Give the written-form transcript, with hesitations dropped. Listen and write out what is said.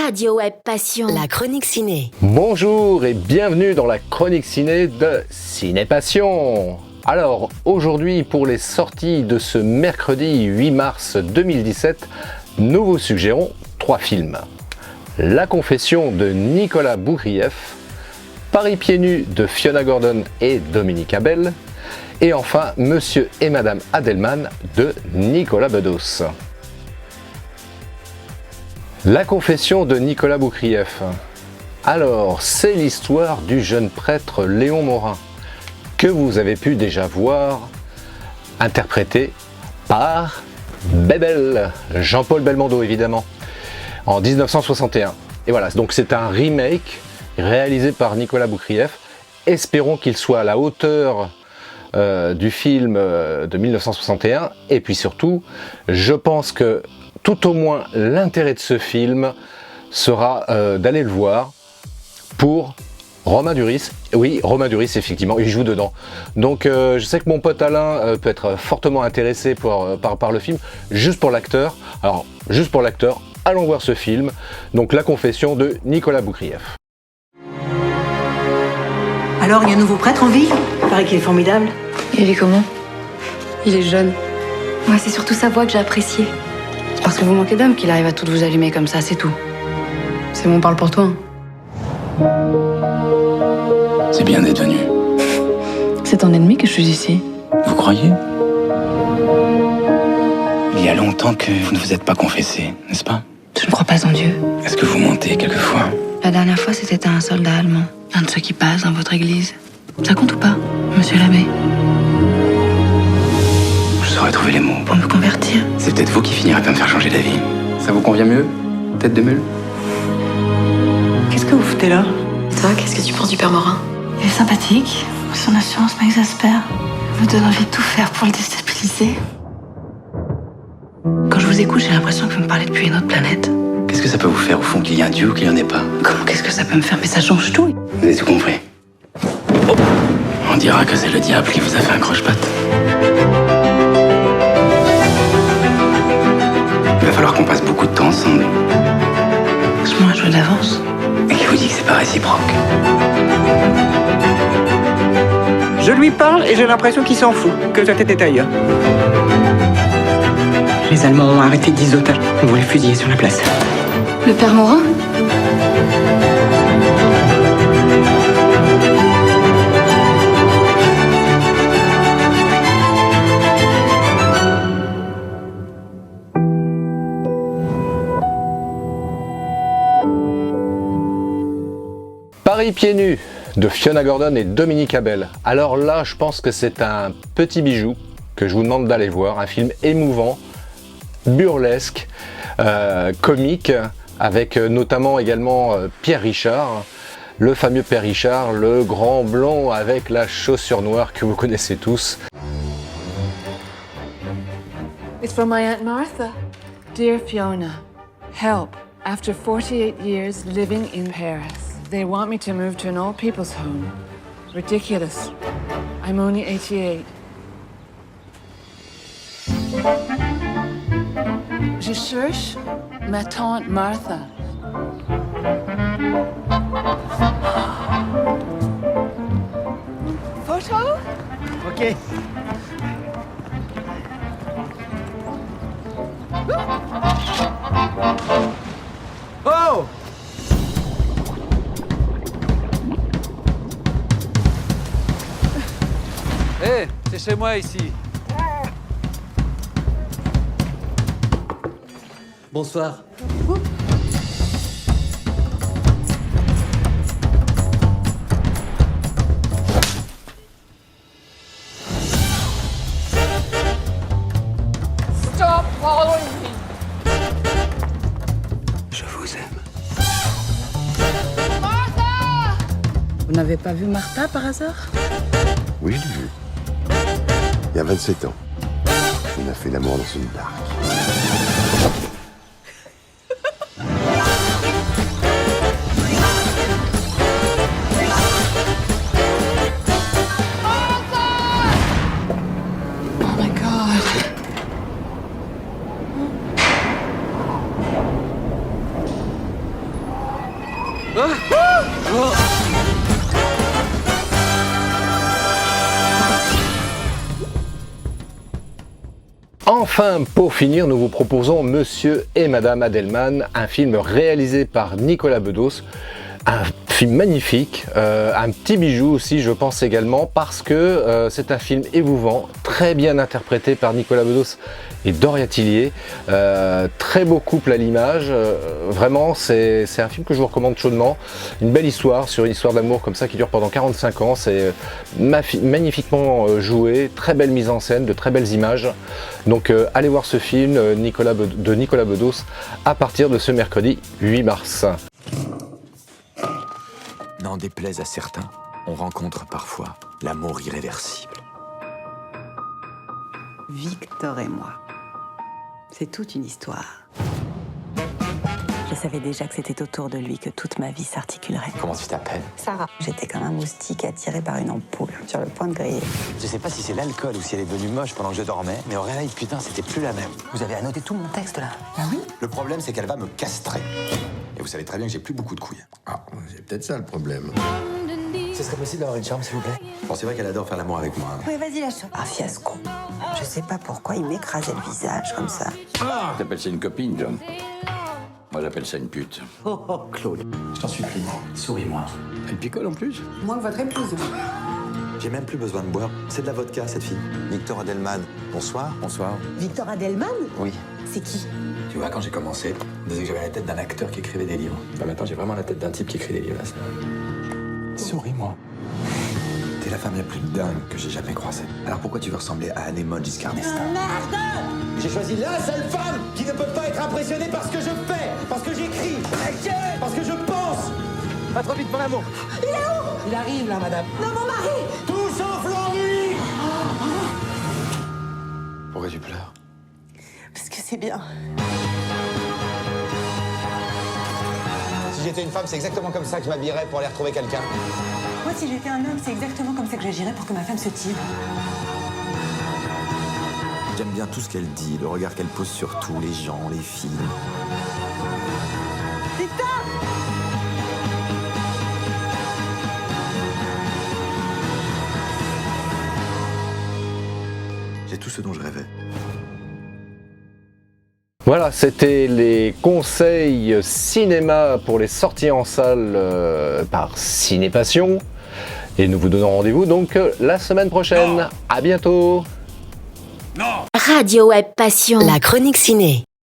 Radio Web Passion. La chronique ciné. Bonjour et bienvenue dans la chronique ciné de Ciné Passion. Alors aujourd'hui, pour les sorties de ce mercredi 8 mars 2017, nous vous suggérons 3 films. La confession de Nicolas Boukrieff, Paris pieds nus de Fiona Gordon et Dominique Abel, et enfin Monsieur et Madame Adelman de Nicolas Bedos. La confession de Nicolas Boukrieff. Alors, c'est l'histoire du jeune prêtre Léon Morin, que vous avez pu déjà voir interprété par Bébel, Jean-Paul Belmondo évidemment, en 1961. Et voilà, donc c'est un remake réalisé par Nicolas Boukrieff. Espérons qu'il soit à la hauteur du film de 1961. Et puis surtout, je pense que tout au moins l'intérêt de ce film sera d'aller le voir pour Romain Duris. Oui, Romain Duris, effectivement, il joue dedans. Donc je sais que mon pote Alain peut être fortement intéressé par le film, juste pour l'acteur. Alors, juste pour l'acteur, allons voir ce film. Donc, La confession de Nicolas Boukrieff. Alors, il y a un nouveau prêtre en ville? Il paraît qu'il est formidable. Et il est comment? Il est jeune. Moi, c'est surtout sa voix que j'ai appréciée. C'est parce que vous manquez d'hommes qu'il arrive à tout vous allumer comme ça, c'est tout. C'est bon, parle pour toi. C'est bien d'être venu. C'est ton ennemi que je suis ici. Vous croyez? Il y a longtemps que vous ne vous êtes pas confessé, n'est-ce pas? Je ne crois pas en Dieu. Est-ce que vous mentez quelquefois? La dernière fois, c'était à un soldat allemand. Un de ceux qui passent dans votre église. Ça compte ou pas, monsieur l'abbé? Je saurais trouver les mots. Pour me convertir. C'est peut-être vous qui finirez par me faire changer d'avis. Ça vous convient mieux? Tête de mule? Qu'est-ce que vous foutez là? Et toi, qu'est-ce que tu penses du père Morin? Il est sympathique. Son assurance m'exaspère. Me donne envie de tout faire pour le déstabiliser. Quand je vous écoute, j'ai l'impression que vous me parlez depuis une autre planète. Qu'est-ce que ça peut vous faire au fond qu'il y ait un Dieu ou qu'il n'y en ait pas? Comment qu'est-ce que ça peut me faire? Mais ça change tout. Vous avez tout compris. Oh. On dira que c'est le diable qui vous a fait un croche-patte. Il va falloir qu'on passe beaucoup de temps ensemble. Je m'en joue d'avance. Et qui vous dit que c'est pas réciproque? Je lui parle et j'ai l'impression qu'il s'en fout, que sa tête est ailleurs. Les Allemands ont arrêté 10 otages. On va les fusiller sur la place. Le père Morin? Paris pieds nus de Fiona Gordon et Dominique Abel. Alors là, je pense que c'est un petit bijou que je vous demande d'aller voir. Un film émouvant, burlesque, comique, avec notamment également Pierre Richard, le fameux Pierre Richard, le grand blond avec la chaussure noire que vous connaissez tous. It's from my Aunt Martha. Dear Fiona, help. After 48 years living in Paris, they want me to move to an old people's home. Ridiculous. I'm only 88. Je cherche ma tante Martha. Photo? Ok. Oh! Hé, c'est chez moi ici. Bonsoir. Stop following me. Je vous aime. Martha! Vous n'avez pas vu Martha par hasard? Oui, je l'ai vu. Il y a 27 ans. On a fait l'amour dans une barque. Oh my God. enfin, pour finir, nous vous proposons Monsieur et Madame Adelman, un film réalisé par Nicolas Bedos. Un film magnifique, un petit bijou aussi je pense également, parce que c'est un film émouvant, très bien interprété par Nicolas Bedos et Doria Tillier, très beau couple à l'image, vraiment c'est un film que je vous recommande chaudement, une belle histoire sur une histoire d'amour comme ça qui dure pendant 45 ans, c'est magnifiquement joué, très belle mise en scène, de très belles images, donc allez voir ce film de Nicolas Bedos à partir de ce mercredi 8 mars. N'en déplaise à certains, on rencontre parfois l'amour irréversible. Victor et moi, c'est toute une histoire. Je savais déjà que c'était autour de lui que toute ma vie s'articulerait. Comment tu t'appelles? Sarah. J'étais comme un moustique attiré par une ampoule, sur le point de griller. Je sais pas si c'est l'alcool ou si elle est devenue moche pendant que je dormais, mais au réveil, putain, c'était plus la même. Vous avez annoté tout mon texte là? Ah oui? Le problème, c'est qu'elle va me castrer. Et vous savez très bien que j'ai plus beaucoup de couilles. Ah, c'est peut-être ça le problème. Ce serait possible d'avoir une chambre, s'il vous plaît? Bon, c'est vrai qu'elle adore faire l'amour avec moi. Oui, vas-y, lâche. Un fiasco. Je sais pas pourquoi il m'écrasait le visage comme ça. Ah, t'appelles ça une copine, John? Moi, j'appelle ça une pute. Oh, oh, Claude, je t'en supplie, souris-moi. Elle picole en plus? Moi, votre épouse. J'ai même plus besoin de boire. C'est de la vodka, cette fille. Victor Adelman, bonsoir. Bonsoir. Victor Adelman? Oui. C'est qui? Tu vois, quand j'ai commencé, on disait que j'avais la tête d'un acteur qui écrivait des livres. Bah, maintenant, j'ai vraiment la tête d'un type qui écrit des livres, là. Souris-moi. T'es la femme la plus dingue que j'ai jamais croisée. Alors pourquoi tu veux ressembler à Anémone Giscard d'Estaing? Merde! J'ai choisi la seule femme qui ne peut pas être impressionnée par ce que je fais, parce que j'écris, parce que je pense. Pas trop vite, mon amour. Il est où? Il arrive, là, madame. Non, mon mari! Tout sauf l'ennui. Pourquoi tu pleures? Parce que c'est bien. Si j'étais une femme, c'est exactement comme ça que je m'habillerais pour aller retrouver quelqu'un. Moi, si j'étais un homme, c'est exactement comme ça que j'agirais pour que ma femme se tire. J'aime bien tout ce qu'elle dit, le regard qu'elle pose sur tout, les gens, les films. Victor! J'ai tout ce dont je rêvais. Voilà, c'était les conseils cinéma pour les sorties en salle par Ciné Passion. Et nous vous donnons rendez-vous donc la semaine prochaine. À bientôt. Radio Web Passion. La chronique ciné.